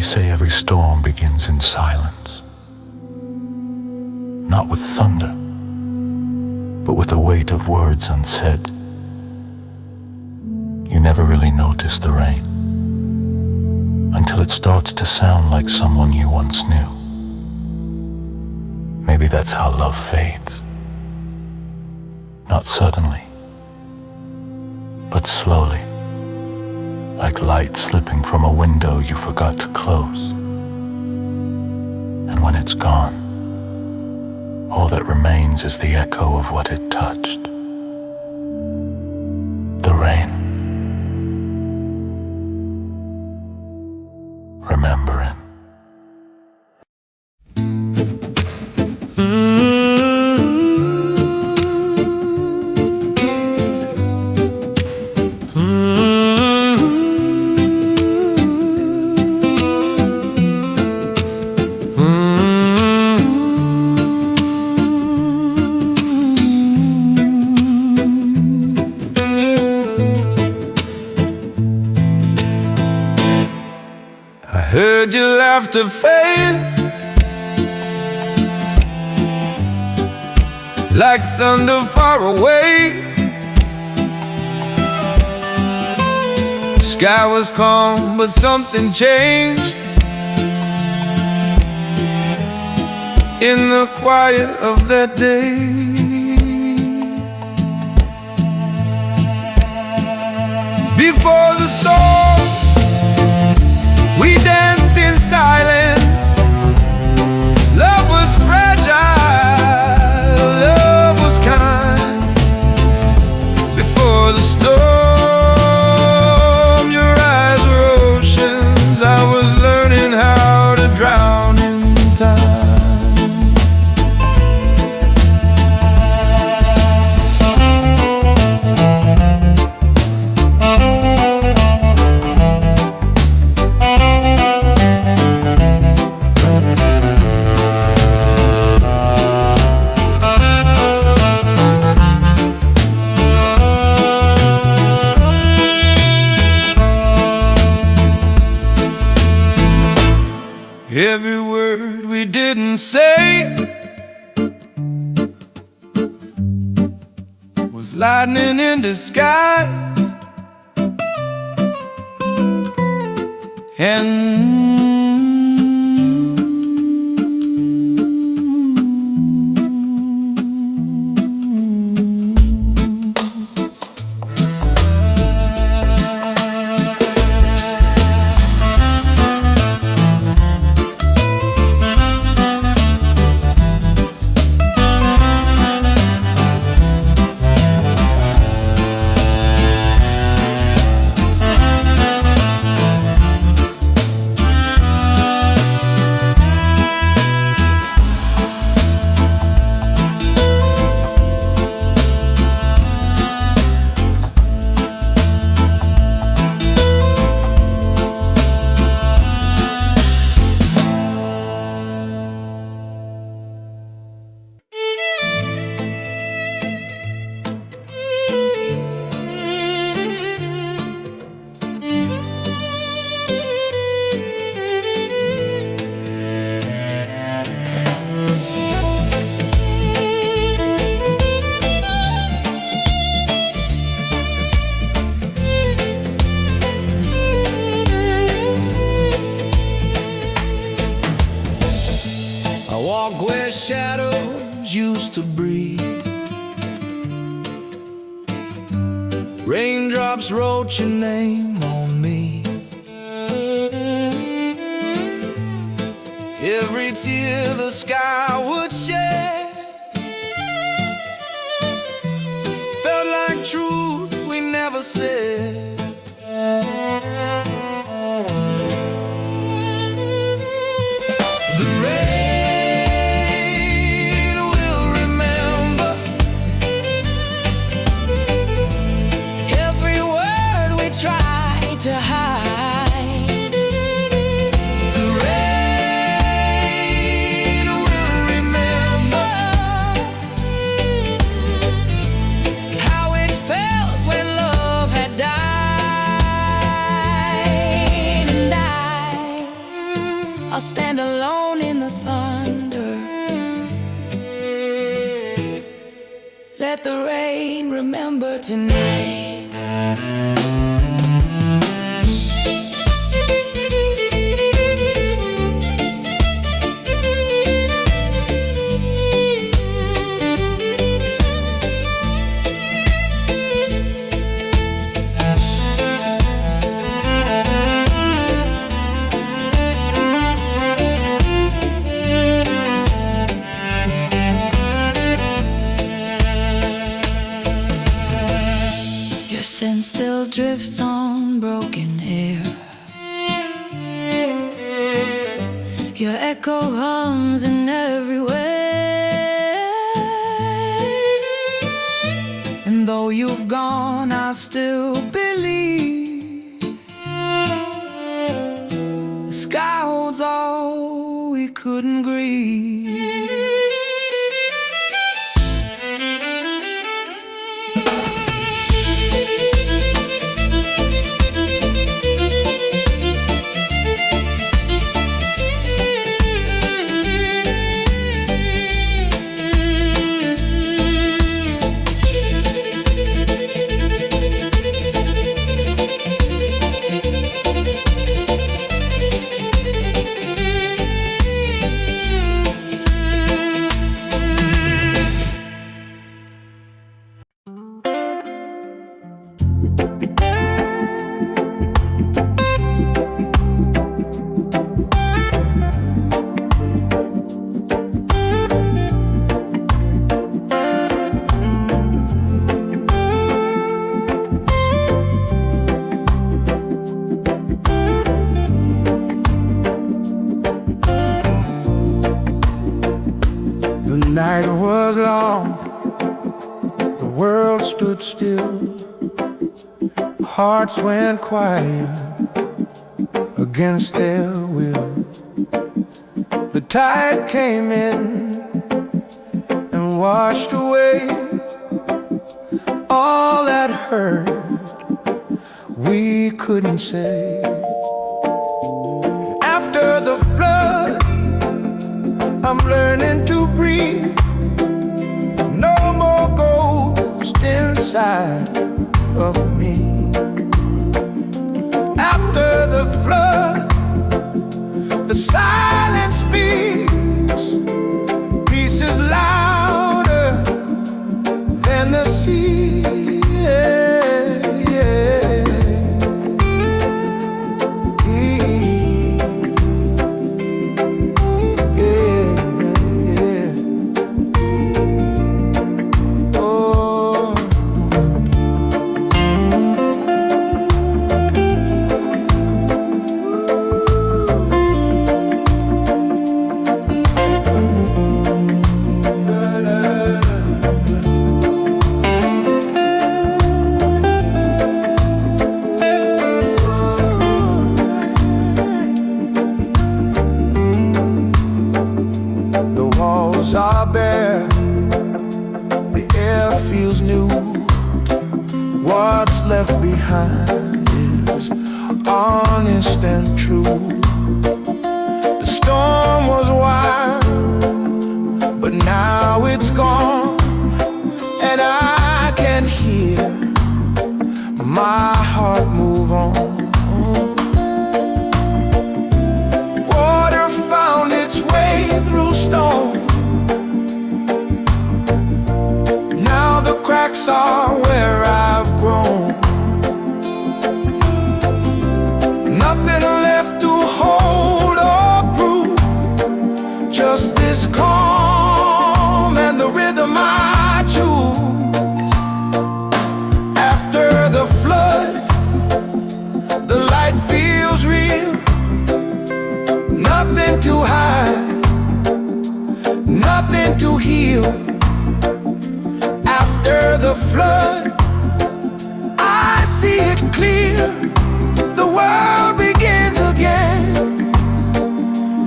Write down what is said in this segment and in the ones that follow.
They say every storm begins in silence, not with thunder, but with the weight of words unsaid. You never really notice the rain until it starts to sound like someone you once knew. Maybe that's how love fades. Not suddenly, but slowly, like light slipping from a window you forgot to close. And when it's gone, all that remains is the echo of what it touched. The rain. Remembering. Heard your laughter fade like thunder far away. Sky was calm, but something changed in the quiet of that day. Before the storm, we danced in silence. Love was fragile, love was kind. Before the storm, your eyes were oceans. I was learning how to drown in time. Every word we didn't say was lightning in disguise, and walk where shadows used to breathe. Raindrops wrote your name on me. Every tear the sky would shed felt like truth we never said. To hide, the rain will remember how it felt when love had died, and I let the rain remember tonight. Your scent still drifts on broken air. Your echo hums in everywhere. And though you've gone, I still believe the sky holds all we couldn't grieve. The night was long, the world stood still, hearts went quiet against their will. The tide came in and washed away all that hurt we couldn't say. After the flood, I'm learning to breathe. No more ghost inside of me. After the flood, the silence speaks. Peace is louder than the sea. Are bare, the air feels new. What's left behind is honest and true. The storm was wild, but now it's gone, and I can hear my heart move on. Water found its way through stone. Cracks are where I've grown. Nothing left to hold or prove, just this calm and the rhythm I choose. After the flood, the light feels real. Nothing to hide, nothing to heal. After the flood, I see it clear. The world begins again,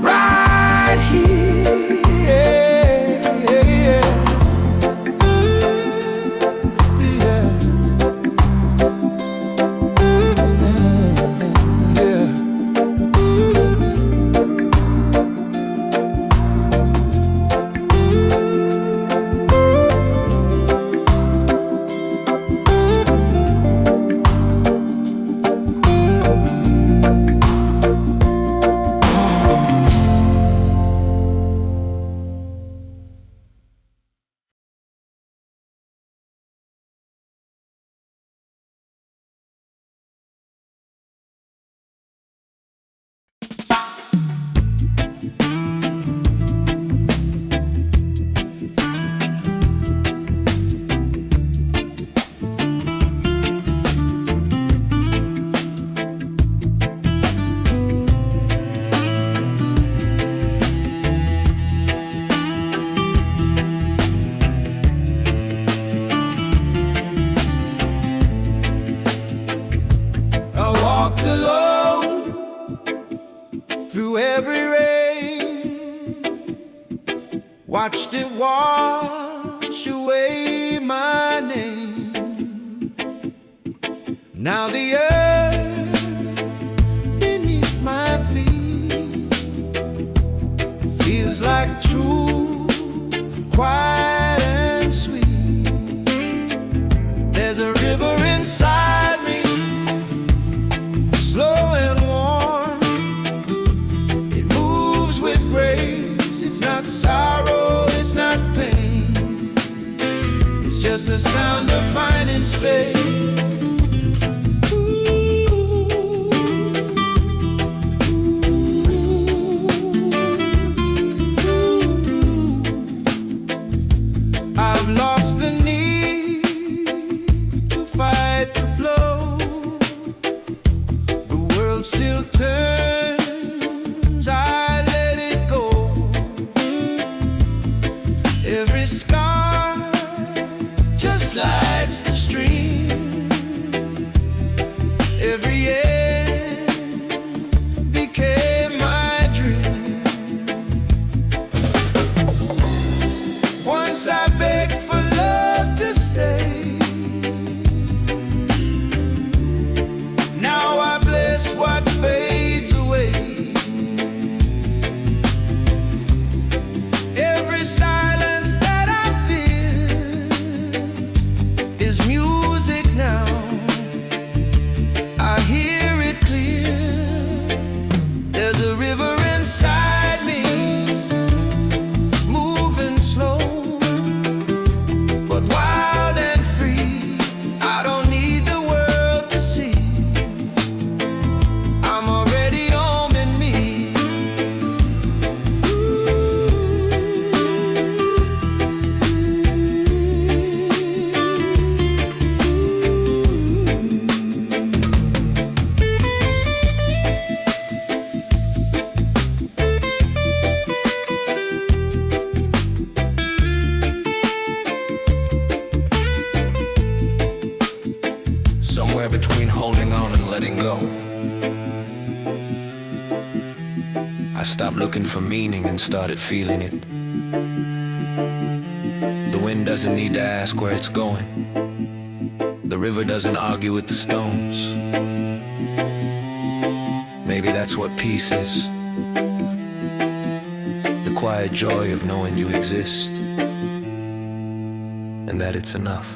right here. through every rain, watched it wash away my name. Now the earth beneath my feet feels like truth, quiet and sweet. There's a river inside me, slow and warm. It moves with grace. It's not sorrow, it's not pain. It's just the sound of finding space. I've lost the need to fight the flow. The world still turns, I let it go. Every scar just lights the stream. Every end became my dream. Once I begged for love to stay. Now I bless what fades away. Every silence that I feel is music now. I hear it clear. There's a river inside me, moving slow, but wild and free. I don't need the world to see. I'm already home in me. Somewhere between holding on and letting go, I stopped looking for meaning and started feeling it. The wind doesn't need to ask where it's going. The river doesn't argue with the stones. Maybe that's what peace is. The quiet joy of knowing you exist and that it's enough.